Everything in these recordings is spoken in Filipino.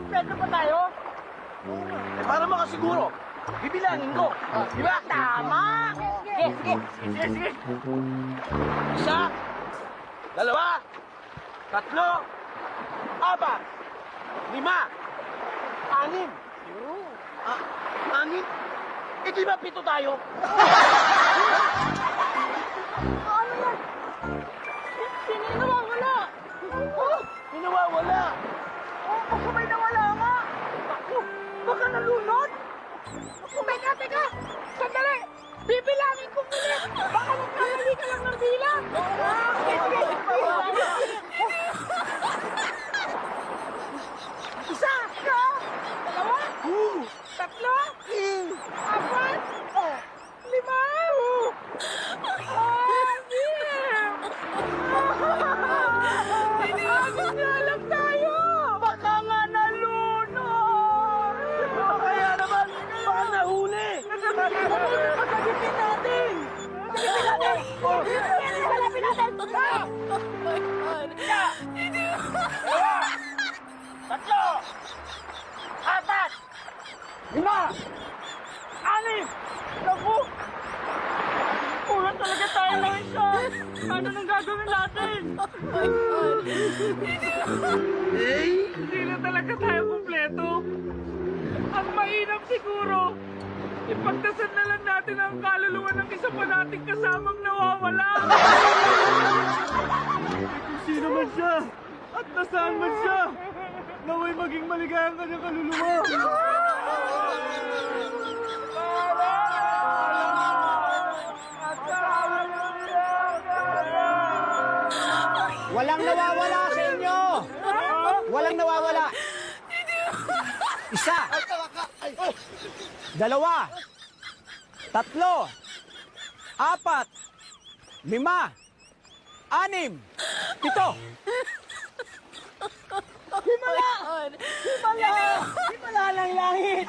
Kompleto pa tayo? Eh, para makasiguro, bibilangin ko. Di ba? Tama! Sige. Isa, dalawa, tatlo, apat, lima, anim. Anim? Eh, di ba pito tayo? Ano yan? Sino yung nawawala? May nawawala. Ako may nawala nga. Ako, baka nalunod? Ako, teka. Sandali. Bibilangin ko muli. Baka magkamali ka lang ng bilang. Isa. Dalawa. Tatlo. Apat. Lima. Alam tayo. Baka nga nalunod. Kaya naman, baka nahuli. Pagkagipin natin. Palapin natin. Tatlo, apat, lima, anim. Naku! Kulang talaga tayo ng isa. Ano nang gagawin natin? Hindi na talaga tayo kumpleto. Ang mainam siguro, ipagdasal na lang natin ang kaluluwa ng isa pa nating kasamang nawawala. Kung sino man siya, at nasaan man siya, naway maging maligayang kanyang kaluluwa. Walang nawawala sa inyo! Walang nawawala! Isa! Dalawa! Tatlo! Apat! Lima! Anim! Pito! Himala ng langit!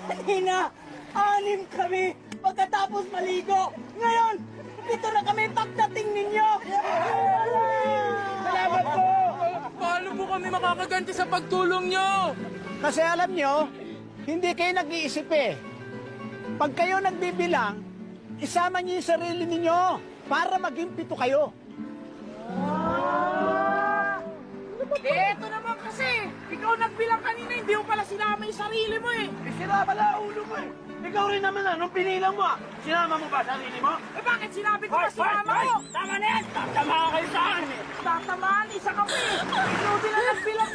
Kanina, 6 kami pagkatapos maligo. Ngayon, dito na kami pagdating ninyo. Salamat po! Paano po kami makakaganti sa pagtulong nyo? Kasi alam nyo, hindi kayo nag-iisip eh. Pag kayo nagbibilang, isama niyo yung sarili ninyo para maging pito kayo. Eto naman kasi, ikaw nagbilang kanina, hindi mo pala sinama yung sarili mo eh. Eh, sira pala ulo mo eh. Ikaw rin naman nung pinilang mo sinama mo ba sarili mo? Eh bakit sinabi ko pa sinama mo? Tama na yan! Tama kayo sa akin eh! Tatamaan, isa kami. Ikaw din ang nagbilang